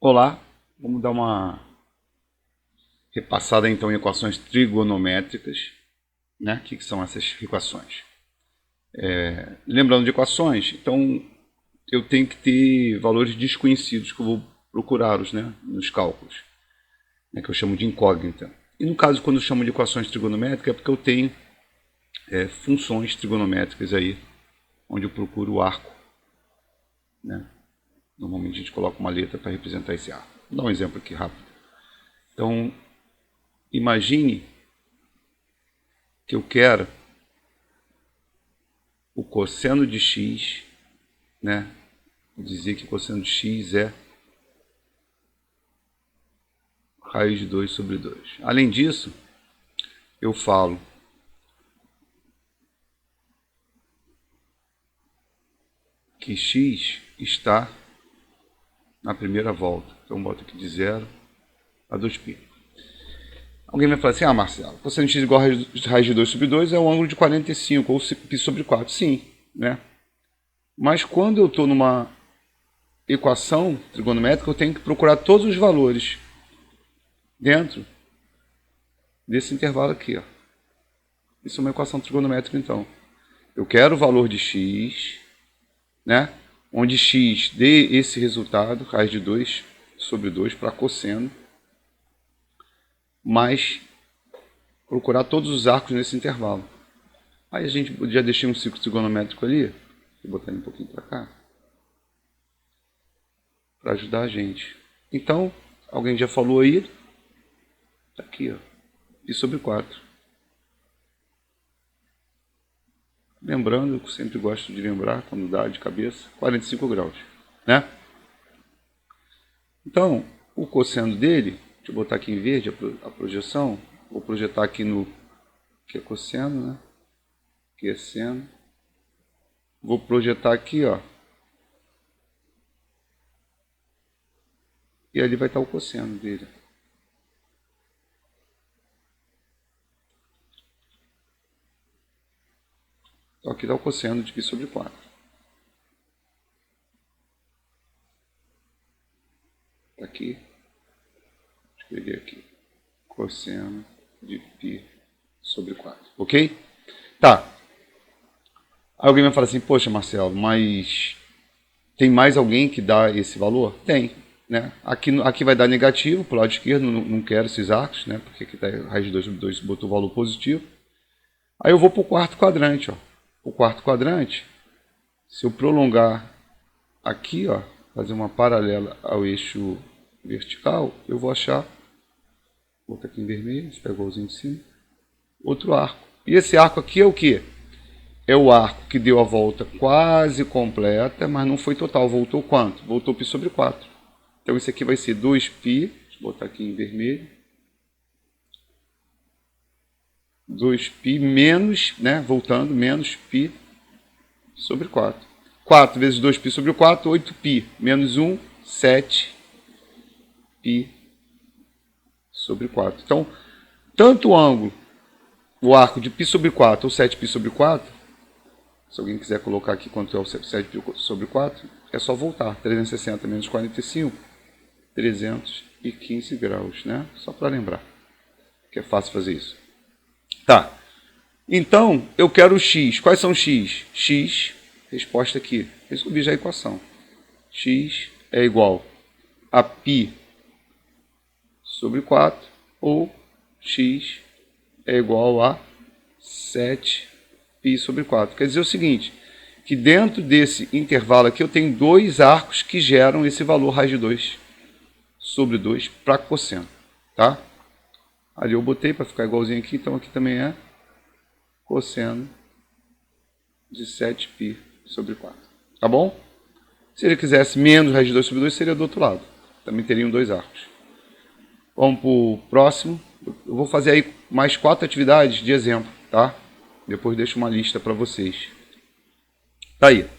Olá, vamos dar uma repassada então em equações trigonométricas, né? O que são essas equações? Lembrando de equações, então eu tenho que ter valores desconhecidos que eu vou procurá-los, né? Nos cálculos, né? Que eu chamo de incógnita. E no caso, quando eu chamo de equações trigonométricas, é porque eu tenho funções trigonométricas aí, onde eu procuro o arco, né? Normalmente a gente coloca uma letra para representar esse arco. Vou dar um exemplo aqui rápido. Então, imagine que eu quero o cosseno de x, né? Dizer que o cosseno de x é raiz de 2 sobre 2. Além disso, eu falo que x está na primeira volta. Então, boto aqui de 0 a 2π. Alguém vai falar assim, Marcelo, cosseno de x igual a raiz de 2 sobre 2 é o ângulo de 45, ou π sobre 4. Sim, né? Mas quando eu estou numa equação trigonométrica, eu tenho que procurar todos os valores dentro desse intervalo aqui. Ó. Isso é uma equação trigonométrica, então. Eu quero o valor de x, né? Onde x dê esse resultado, raiz de 2 sobre 2 para cosseno, mas procurar todos os arcos nesse intervalo. Aí a gente já deixei um ciclo trigonométrico ali, vou botar ele um pouquinho para cá, para ajudar a gente. Então, alguém já falou aí, tá aqui, ó, π sobre 4. Lembrando, eu sempre gosto de lembrar, quando dá de cabeça, 45 graus, né? Então, o cosseno dele, deixa eu botar aqui em verde a projeção, vou projetar aqui no, que é cosseno, né? Que é seno. Vou projetar aqui, ó. E ali vai estar o cosseno dele. Então, aqui dá o cosseno de π sobre 4. Aqui, escrevi aqui, cosseno de π sobre 4, ok? Tá. Alguém vai falar assim, poxa Marcelo, mas tem mais alguém que dá esse valor? Tem, né? Aqui vai dar negativo, para o lado esquerdo, não quero esses arcos, né? Porque aqui está raiz de 2 sobre 2, botou o valor positivo. Aí eu vou para o quarto quadrante, ó. O quarto quadrante, se eu prolongar aqui, ó, fazer uma paralela ao eixo vertical, eu vou achar, vou botar aqui em vermelho, esse igualzinho de cima, outro arco. E esse arco aqui é o que? É o arco que deu a volta quase completa, mas não foi total. Voltou quanto? Voltou π sobre 4. Então isso aqui vai ser 2π, deixa eu botar aqui em vermelho, 2π menos, né, voltando, menos π sobre 4. 4 vezes 2π sobre 4, 8π. Menos 1, 7π sobre 4. Então, tanto o ângulo, o arco de π sobre 4 ou 7π sobre 4, se alguém quiser colocar aqui quanto é o 7π sobre 4, é só voltar. 360 menos 45, 315 graus, né? Só para lembrar, que é fácil fazer isso. Tá. Então, eu quero o x. Quais são os x? X, resposta aqui. Resolvi já a equação. X é igual a π sobre 4 ou x é igual a 7π sobre 4. Quer dizer o seguinte, que dentro desse intervalo aqui eu tenho dois arcos que geram esse valor raiz de 2 sobre 2 para cosseno. Tá? Ali eu botei para ficar igualzinho aqui, então aqui também é cosseno de 7π sobre 4. Tá bom? Se ele quisesse menos raiz de 2 sobre 2, seria do outro lado. Também teriam dois arcos. Vamos para o próximo. Eu vou fazer aí mais 4 atividades de exemplo, tá? Depois deixo uma lista para vocês. Tá aí.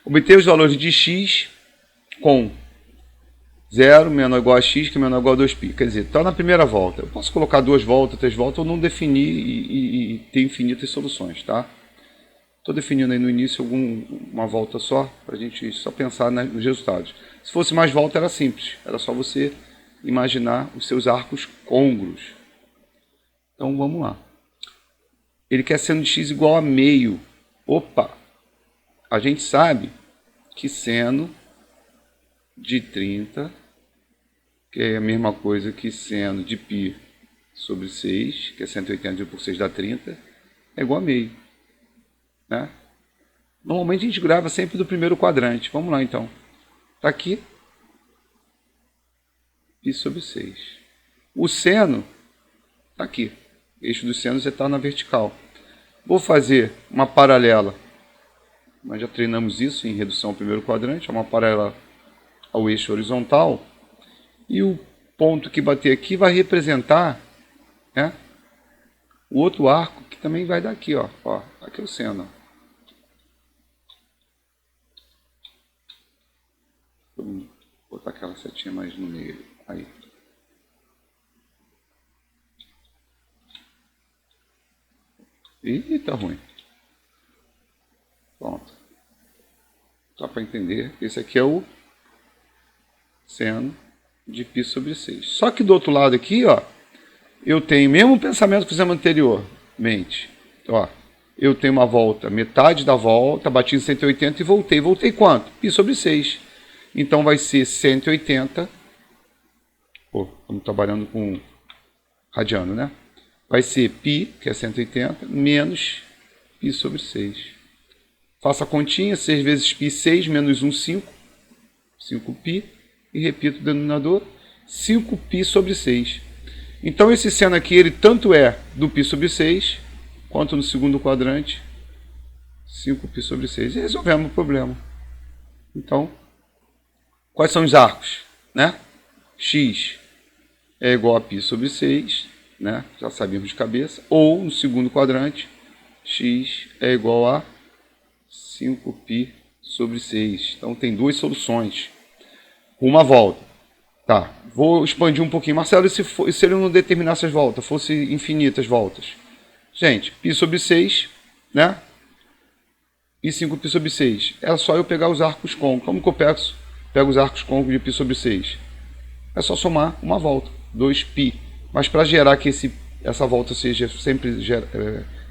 Obter os valores de x com 0 menor ou igual a x, que é menor ou igual a 2π. Quer dizer, está na primeira volta. Eu posso colocar 2 voltas, 3 voltas, ou não definir e ter infinitas soluções, tá? Estou definindo aí no início uma volta só, para a gente só pensar nos resultados. Se fosse mais volta era simples, era só você imaginar os seus arcos côngruos. Então vamos lá. Ele quer seno de x igual a meio. Opa! A gente sabe que seno de 30, que é a mesma coisa que seno de π sobre 6, que é 180 por 6 dá 30, é igual a meio. Né? Normalmente a gente grava sempre do primeiro quadrante. Vamos lá então. Está aqui. Π sobre 6. O seno está aqui. O eixo dos senos está na vertical. Vou fazer uma paralela. Nós já treinamos isso em redução ao primeiro quadrante. É uma paralela ao eixo horizontal. E o ponto que bater aqui vai representar, né, o outro arco que também vai dar aqui. Ó, aqui é o seno. Vou botar aquela setinha mais no meio. Aí. Ih, tá ruim. Pronto. Só para entender, esse aqui é o seno de π sobre 6. Só que do outro lado aqui, ó, eu tenho o mesmo pensamento que fizemos anteriormente. Ó, eu tenho uma volta, metade da volta, bati em 180 e voltei. Voltei quanto? π sobre 6. Então vai ser 180. Estamos trabalhando com radiano, né? Vai ser π, que é 180, menos π sobre 6. Faço a continha, 6 vezes π, 6, menos 1, 5. 5π. E repito o denominador, 5π sobre 6. Então esse seno aqui, ele tanto é do π sobre 6, quanto no segundo quadrante, 5π sobre 6. E resolvemos o problema. Então, quais são os arcos? Né? X é igual a π sobre 6, né? Já sabíamos de cabeça. Ou, no segundo quadrante, x é igual a 5π sobre 6. Então, tem duas soluções. Uma volta. Tá, vou expandir um pouquinho. Marcelo, e se ele não determinasse as voltas? Fosse infinitas voltas? Gente, π sobre 6, né? E 5π sobre 6. É só eu pegar os arcos côncavos. Como que eu pego os arcos côncavos de π sobre 6? É só somar uma volta, 2π. Mas para gerar que essa volta seja sempre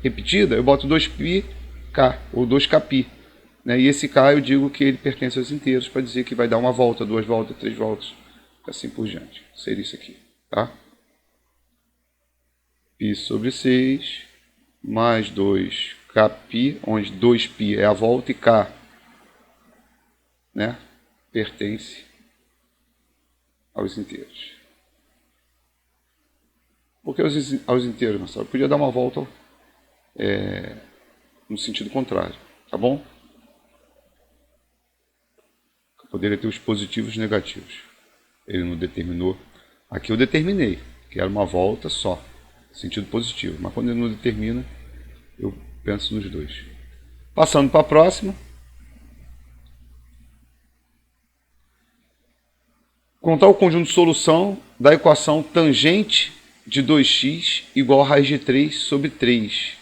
repetida, eu boto 2πk, ou 2kπ. Né? E esse k eu digo que ele pertence aos inteiros, para dizer que vai dar uma volta, 2 voltas, 3 voltas, assim por diante. Seria isso aqui, tá? π sobre 6, mais 2kπ, onde 2π é a volta e k, né, pertence aos inteiros. Por que aos inteiros, Marcelo? Eu podia dar uma volta no sentido contrário, tá bom? Eu poderia ter os positivos e os negativos. Ele não determinou. Aqui eu determinei, que era uma volta só, sentido positivo. Mas quando ele não determina, eu penso nos dois. Passando para a próxima. Contar o conjunto de solução da equação tangente de 2x igual a raiz de 3 sobre 3,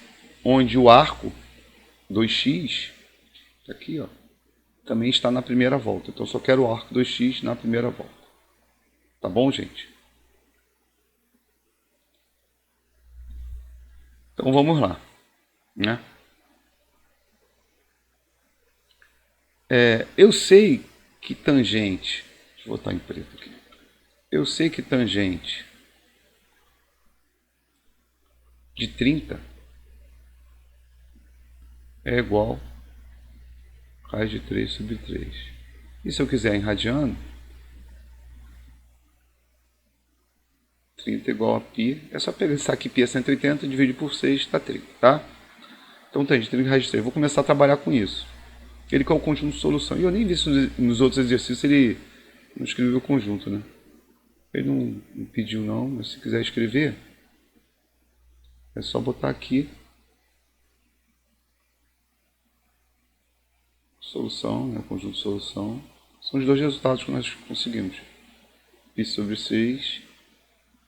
onde o arco 2x, aqui, ó, também está na primeira volta. Então, eu só quero o arco 2x na primeira volta. Tá bom, gente? Então, vamos lá. Né? Eu sei que tangente... Deixa eu botar em preto aqui. Eu sei que tangente de 30 é igual a raiz de 3 sobre 3. E se eu quiser em radiano, 30 é igual a π. É só pegar esse aqui, π é 180, dividir por 6, dá 30, tá? Então, tangente 30 raiz de 3. Vou começar a trabalhar com isso. Ele que é o conjunto de solução. E eu nem vi isso nos outros exercícios, ele não escreveu o conjunto, né? Ele não pediu não, mas se quiser escrever, é só botar aqui solução, né? Conjunto de solução. São os dois resultados que nós conseguimos. π sobre 6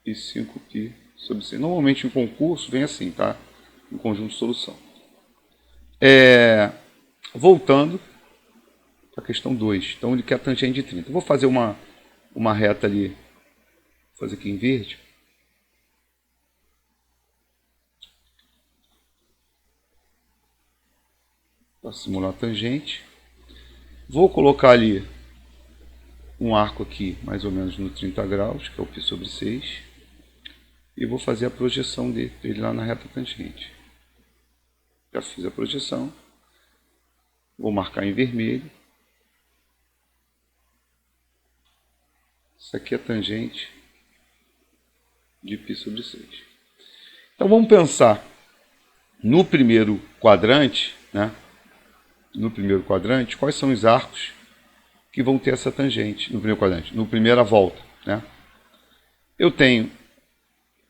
e 5π sobre 6. Normalmente em concurso vem assim, tá? Um conjunto de solução. Voltando para a questão 2. Então, ele quer a tangente de 30. Eu vou fazer uma reta ali. Vou fazer aqui em verde. Para simular a tangente. Vou colocar ali um arco aqui, mais ou menos no 30 graus, que é o π sobre 6. E vou fazer a projeção dele lá na reta tangente. Já fiz a projeção. Vou marcar em vermelho. Isso aqui é a tangente de π sobre 6. Então vamos pensar no primeiro quadrante, né? No primeiro quadrante, quais são os arcos que vão ter essa tangente no primeiro quadrante, na primeira volta, né? Eu tenho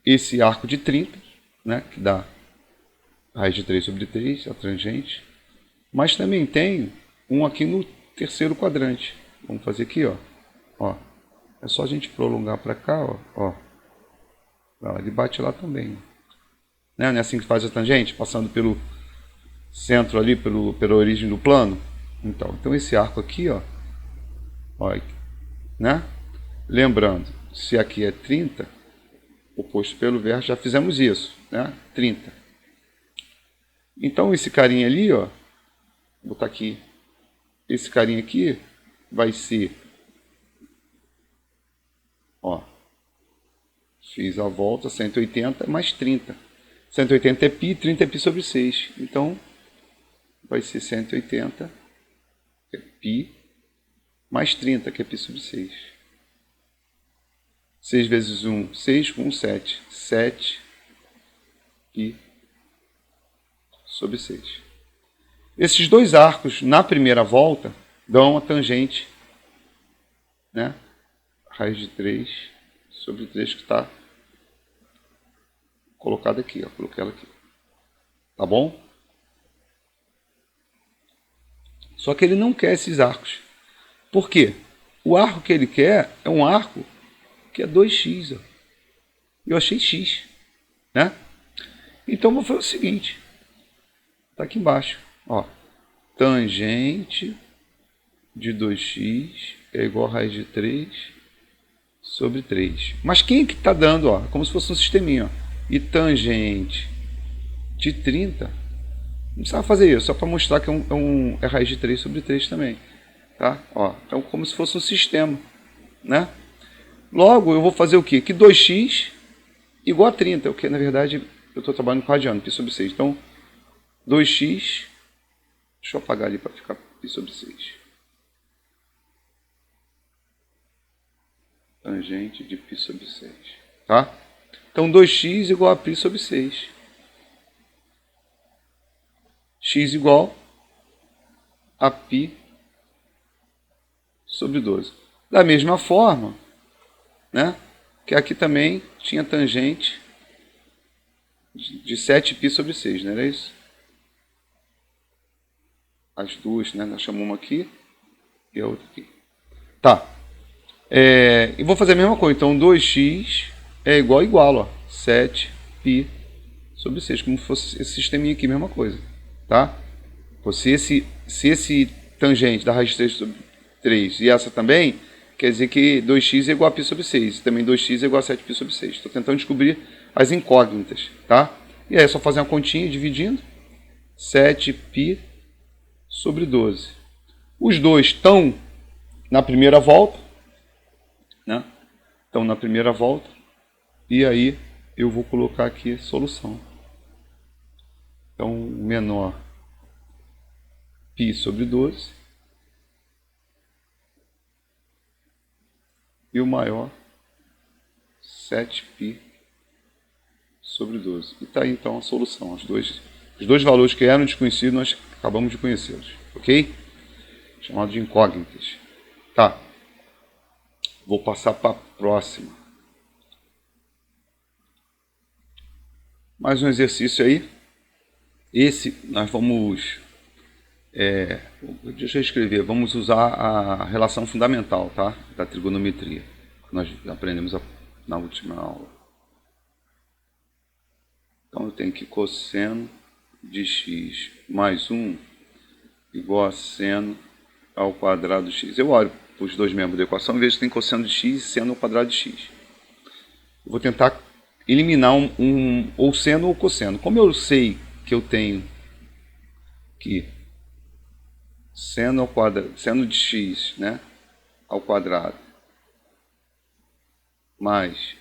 esse arco de 30, né, que dá raiz de 3 sobre 3, a tangente, mas também tenho um aqui no terceiro quadrante. Vamos fazer aqui, ó. É só a gente prolongar para cá, ó. Ele bate lá também. Né? Não é assim que faz a tangente, passando pelo centro ali, pela origem do plano? Então esse arco aqui, ó, né? Lembrando, se aqui é 30, oposto pelo verso, já fizemos isso, né? 30. Então esse carinha ali, ó, vou botar aqui, esse carinha aqui vai ser, ó, fiz a volta, 180 mais 30. 180 é π, 30 é π sobre 6. Então, vai ser 180, que é π, mais 30, que é π sobre 6. 6 vezes 1, 6, com 1, 7. 7 π sobre 6. Esses dois arcos, na primeira volta, dão a tangente, né? Raiz de 3 sobre 3, que está colocada aqui, ó. Coloquei ela aqui. Tá bom? Só que ele não quer esses arcos. Por quê? O arco que ele quer é um arco que é 2x. Ó. Eu achei x. Né? Então eu vou fazer o seguinte. Está aqui embaixo. Ó. Tangente de 2x é igual a raiz de 3 sobre 3. Mas quem é que está dando? Ó? Como se fosse um sisteminha. Ó. E tangente de 30, não precisava fazer isso, só para mostrar que é raiz de 3 sobre 3 também. Tá? Ó, então, como se fosse um sistema. Né? Logo, eu vou fazer o quê? Que 2x igual a 30, o que na verdade eu estou trabalhando com radiano, π sobre 6. Então, 2x, deixa eu apagar ali para ficar π sobre 6. Tangente de π sobre 6. Tá? Então, 2x igual a π sobre 6. X igual a π sobre 12. Da mesma forma, né, que aqui também tinha tangente de 7π sobre 6, não era isso? As duas, né? Nós chamamos uma aqui e a outra aqui. Tá. E vou fazer a mesma coisa. Então, 2x é igual, ó, 7π sobre 6, como se fosse esse sisteminha aqui, mesma coisa. Tá? Se esse tangente da raiz de 3 sobre 3 e essa também, quer dizer que 2x é igual a π sobre 6. Também 2x é igual a 7π sobre 6. Estou tentando descobrir as incógnitas. Tá? E aí é só fazer uma continha dividindo. 7π sobre 12. Os dois estão na primeira volta. Né? Estão na primeira volta. E aí eu vou colocar aqui a solução. Então, menor π sobre 12 e o maior 7π sobre 12. E está aí então a solução. Os dois valores que eram desconhecidos, nós acabamos de conhecê-los. Ok? Chamado de incógnitas. Tá. Vou passar para a próxima. Mais um exercício aí. Esse nós vamos... deixa eu escrever. Vamos usar a relação fundamental, tá? Da trigonometria. Que nós aprendemos na última aula. Então eu tenho que cosseno de x mais 1 igual a seno ao quadrado de x. Eu olho para os dois membros da equação e vejo que tem cosseno de x e seno ao quadrado de x. Eu vou tentar eliminar ou seno ou cosseno. Como eu sei que eu tenho que seno ao quadrado, seno de x, né, ao quadrado mais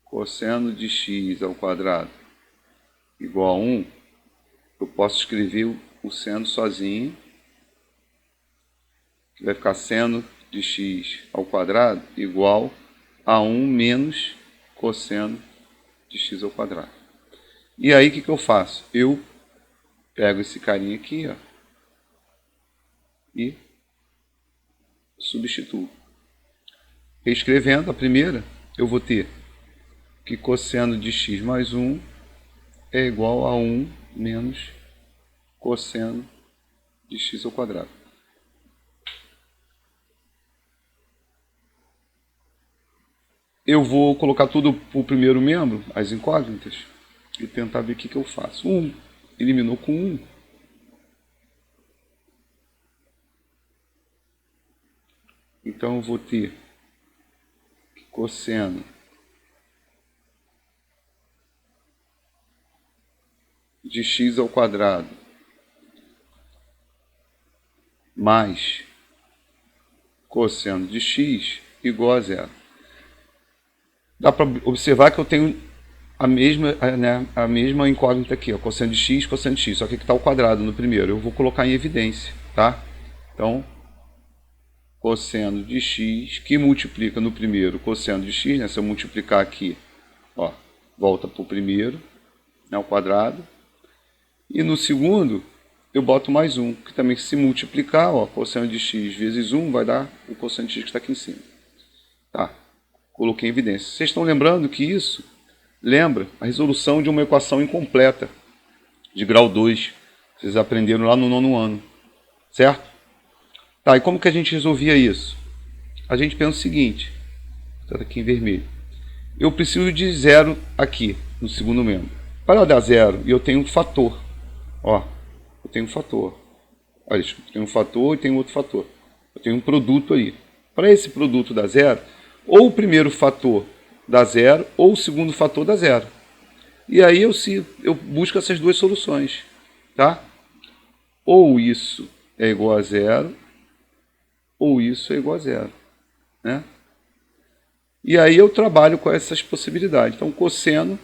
cosseno de x ao quadrado igual a 1, eu posso escrever o seno sozinho, que vai ficar seno de x ao quadrado igual a 1 menos cosseno de x ao quadrado. E aí o que eu faço? Eu pego esse carinha aqui, ó, e substituo. Reescrevendo a primeira, eu vou ter que cosseno de x mais 1 é igual a 1 menos cosseno de x ao quadrado. Eu vou colocar tudo para o primeiro membro, as incógnitas, e tentar ver o que eu faço. 1 eliminou com 1. Então eu vou ter que cosseno de x ao quadrado mais cosseno de x igual a 0. Dá para observar que eu tenho a mesma incógnita aqui, ó, cosseno de x, só que aqui está o quadrado no primeiro. Eu vou colocar em evidência, tá? Então, cosseno de x, que multiplica no primeiro cosseno de x, né? Se eu multiplicar aqui, ó, volta para o primeiro, né, ao quadrado. E no segundo, eu boto mais 1, que também se multiplicar, ó, cosseno de x vezes 1 vai dar o cosseno de x que está aqui em cima. Tá, coloquei em evidência. Vocês estão lembrando que isso lembra a resolução de uma equação incompleta de grau 2. Vocês aprenderam lá no 9º ano, certo? Tá, e como que a gente resolvia isso? A gente pensa o seguinte, está aqui em vermelho. Eu preciso de 0 aqui, no segundo membro. Para dar 0, eu tenho um fator. Ó, eu tenho um fator. Olha, eu tenho um fator e tenho outro fator. Eu tenho um produto aí. Para esse produto dar 0, ou o primeiro fator dá 0, ou o segundo fator dá 0. E aí eu busco essas duas soluções, tá? Ou isso é igual a 0, ou isso é igual a 0, né? E aí eu trabalho com essas possibilidades. Então, cosseno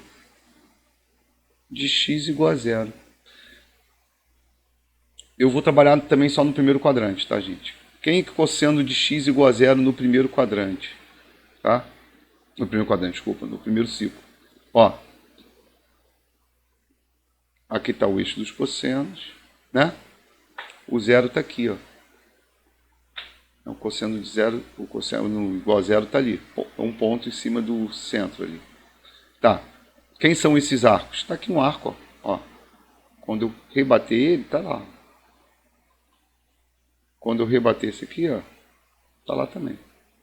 de x igual a 0. Eu vou trabalhar também só no primeiro quadrante, tá, gente? Quem é que cosseno de x igual a 0 no primeiro quadrante? Tá? No primeiro quadrante, desculpa, no primeiro ciclo. Ó, aqui está o eixo dos cossenos, né? O 0 está aqui, ó. O cosseno de 0, o cosseno igual a 0 está ali. Um ponto em cima do centro ali. Tá. Quem são esses arcos? Está aqui um arco, ó. Quando eu rebater ele, está lá. Quando eu rebater esse aqui, ó, está lá também.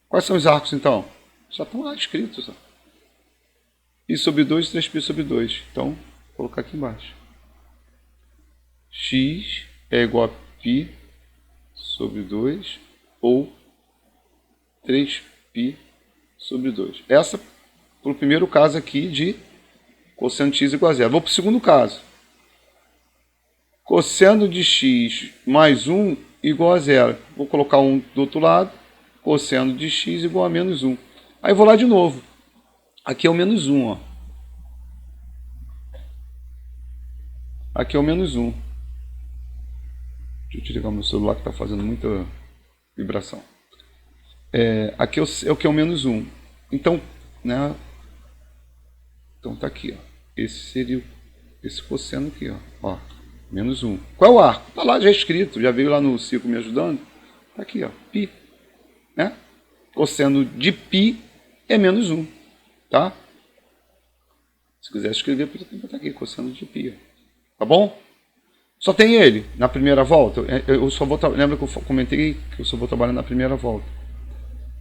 Quais são os arcos, então? Já estão lá escritos, ó. Π sobre 2 e 3π sobre 2. Então, vou colocar aqui embaixo. X é igual a π sobre 2 ou 3π sobre 2. Essa para o primeiro caso aqui de cosseno de x igual a 0. Vou para o segundo caso. Cosseno de x mais 1 igual a 0. Vou colocar 1 do outro lado. Cosseno de x igual a menos 1. Aí vou lá de novo. Aqui é o menos 1, ó. Aqui é o menos 1. Deixa eu desligar o meu celular que está fazendo muita vibração. Aqui é o que é o menos 1. Então, né? Então tá aqui, ó. Esse seria esse cosseno aqui, ó. Menos 1. Qual é o arco? Tá lá já escrito, já veio lá no ciclo me ajudando. Tá aqui, ó. Π. Né? Cosseno de π é menos 1. Tá? Se quiser escrever, pode botar aqui, cosseno de π. Tá bom? Só tem ele na primeira volta. Eu só vou lembra que eu comentei que eu só vou trabalhar na primeira volta.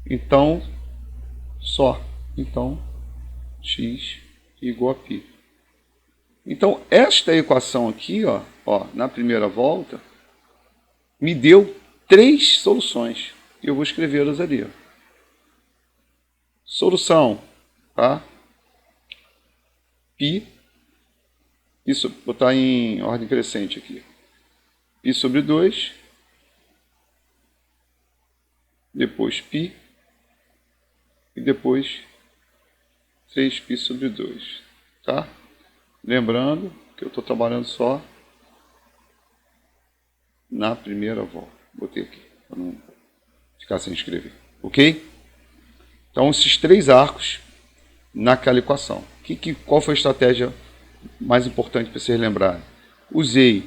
Então, só. Então, x igual a π. Então, esta equação aqui, ó, na primeira volta, me deu 3 soluções. Eu vou escrevê-las ali. Ó. Solução, tá? Π, isso, vou botar em ordem crescente aqui. Π sobre 2, depois π, e depois 3π sobre 2, tá? Lembrando que eu estou trabalhando só na primeira volta. Botei aqui, para não ficar sem escrever, ok? Então, esses 3 arcos naquela equação. Qual foi a estratégia mais importante para vocês lembrarem? Usei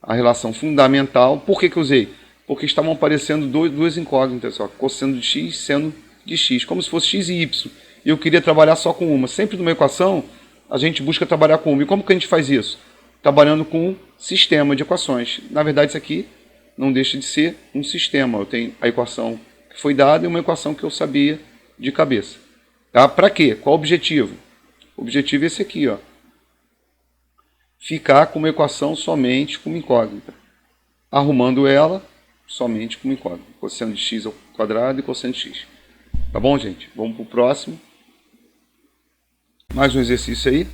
a relação fundamental. Por que eu usei? Porque estavam aparecendo duas incógnitas, ó, cosseno de x, seno de x, como se fosse x e y. E eu queria trabalhar só com uma. Sempre numa equação, a gente busca trabalhar com uma. E como que a gente faz isso? Trabalhando com um sistema de equações. Na verdade, isso aqui não deixa de ser um sistema. Eu tenho a equação que foi dada e uma equação que eu sabia de cabeça. Tá? Para quê? Qual o objetivo? O objetivo é esse aqui, ó. Ficar com uma equação somente com uma incógnita. Arrumando ela somente com uma incógnita. Cosseno de x ao quadrado e cosseno de x. Tá bom, gente? Vamos para o próximo. Mais um exercício aí.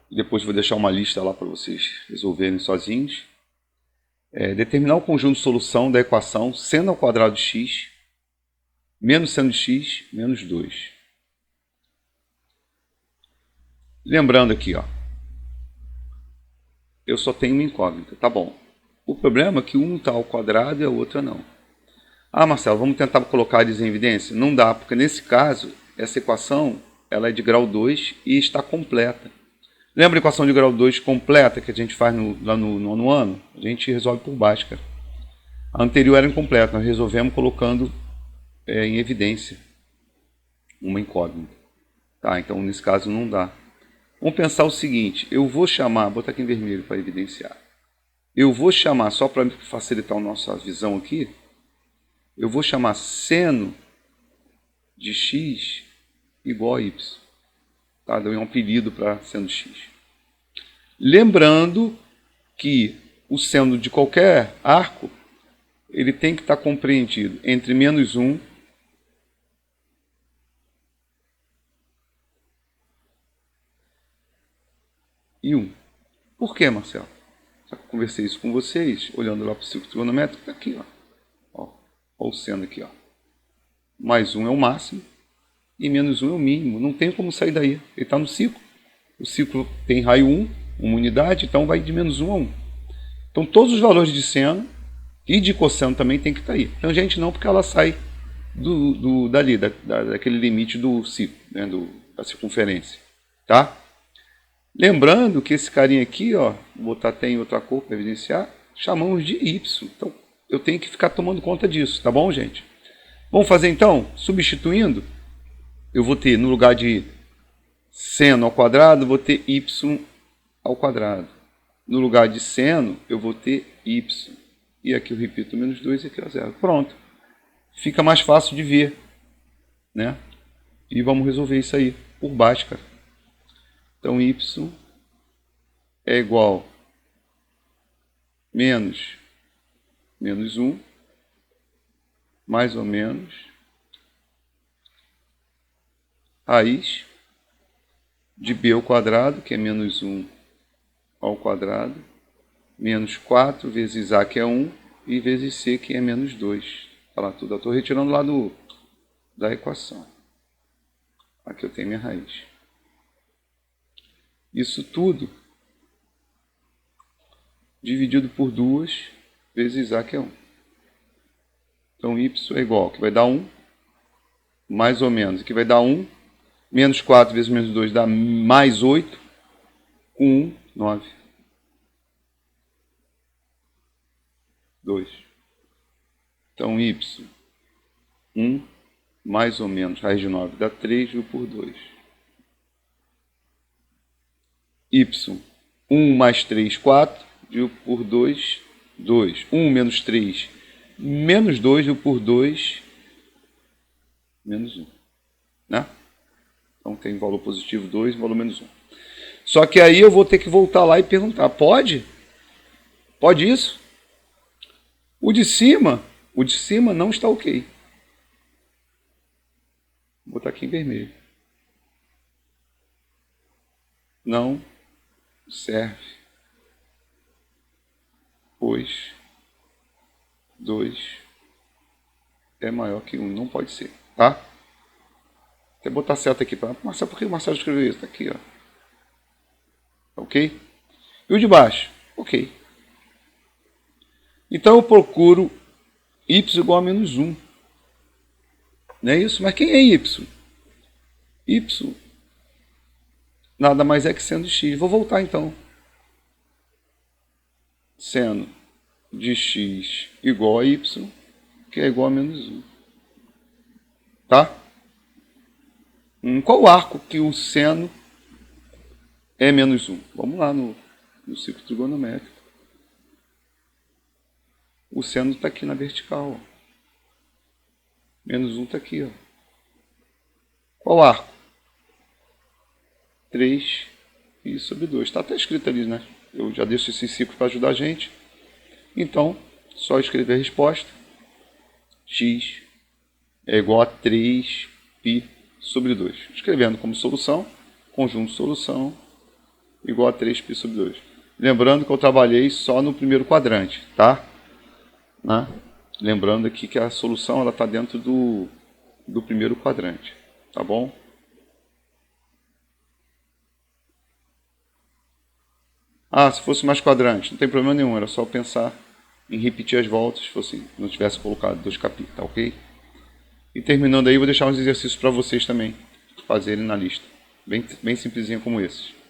Depois vou deixar uma lista lá para vocês resolverem sozinhos. Determinar o conjunto de solução da equação seno ao quadrado de x menos seno de x menos 2. Lembrando aqui, ó. Eu só tenho uma incógnita, tá bom. O problema é que um está ao quadrado e a outra não. Ah, Marcelo, vamos tentar colocar eles em evidência? Não dá, porque nesse caso, essa equação ela é de grau 2 e está completa. Lembra a equação de grau 2 completa que a gente faz lá no nono ano? A gente resolve por Bhaskara. A anterior era incompleta, nós resolvemos colocando em evidência uma incógnita. Tá, então nesse caso não dá. Vamos pensar o seguinte, eu vou chamar, vou botar aqui em vermelho para evidenciar. Eu vou chamar, só para facilitar a nossa visão aqui, eu vou chamar seno de x igual a y. Tá? Deu um apelido para seno de x. Lembrando que o seno de qualquer arco, ele tem que estar compreendido entre menos 1 e 1. Por que, Marcelo? Já conversei isso com vocês, olhando lá para o círculo trigonométrico, está aqui, ó. Ó o seno aqui, ó. Mais 1 é o máximo e menos 1 é o mínimo. Não tem como sair daí. Ele está no ciclo. O ciclo tem raio 1, uma unidade, então vai de menos 1 a 1. Então todos os valores de seno e de cosseno também tem que estar aí. Tangente não, porque ela sai daquele limite do ciclo, né, da circunferência. Tá? Lembrando que esse carinha aqui, ó, vou botar até em outra cor para evidenciar, chamamos de y. Então, eu tenho que ficar tomando conta disso, tá bom, gente? Vamos fazer então? Substituindo, eu vou ter, no lugar de seno ao quadrado, vou ter y ao quadrado. No lugar de seno, eu vou ter y. E aqui eu repito menos 2 e aqui é 0. Pronto. Fica mais fácil de ver, né? E vamos resolver isso aí por Bhaskara. Então, y é igual a menos 1, mais ou menos, raiz de b ao quadrado, que é menos 1 ao quadrado, menos 4 vezes a, que é 1, e vezes c, que é menos 2. Olha lá tudo. Eu estou retirando lá da equação. Aqui eu tenho minha raiz. Isso tudo dividido por 2 vezes a, que é 1. Então, y é igual, que vai dar 1, mais ou menos, que vai dar 1, menos 4 vezes menos 2 dá mais 8, com 1, 9. 2. Então, y, 1, mais ou menos, raiz de 9 dá 3, dividido por 2. Y, 1 mais 3, 4, dividido por 2, 2. 1 menos 3, menos 2, dividido por 2, menos 1. Né? Então tem valor positivo 2 e valor menos 1. Só que aí eu vou ter que voltar lá e perguntar, pode? Pode isso? O de cima não está ok. Vou botar aqui em vermelho. Não serve, pois 2 é maior que 1. Não pode ser, tá? Até botar certo aqui para Marcelo, por que o Marcelo escreveu isso? Tá aqui, ó. Ok? E o de baixo? Ok. Então eu procuro y igual a menos 1. Não é isso? Mas quem é y? Y nada mais é que seno de x. Vou voltar então. Seno de x igual a y, que é igual a menos 1. Tá? Qual arco que o seno é menos 1? Vamos lá no ciclo trigonométrico. O seno está aqui na vertical. Ó. Menos 1 está aqui. Ó. Qual arco? 3π sobre 2. Está até escrito ali, né? Eu já deixo esse ciclo para ajudar a gente. Então, só escrever a resposta. X é igual a 3π sobre 2. Escrevendo como solução, conjunto solução igual a 3π sobre 2. Lembrando que eu trabalhei só no primeiro quadrante, tá? Né? Lembrando aqui que a solução está dentro do primeiro quadrante, tá bom? Ah, se fosse mais quadrante, não tem problema nenhum, era só pensar em repetir as voltas, se fosse, não tivesse colocado 2 capítulos, tá ok? E terminando aí, vou deixar uns exercícios para vocês também fazerem na lista, bem simplesinho como esses.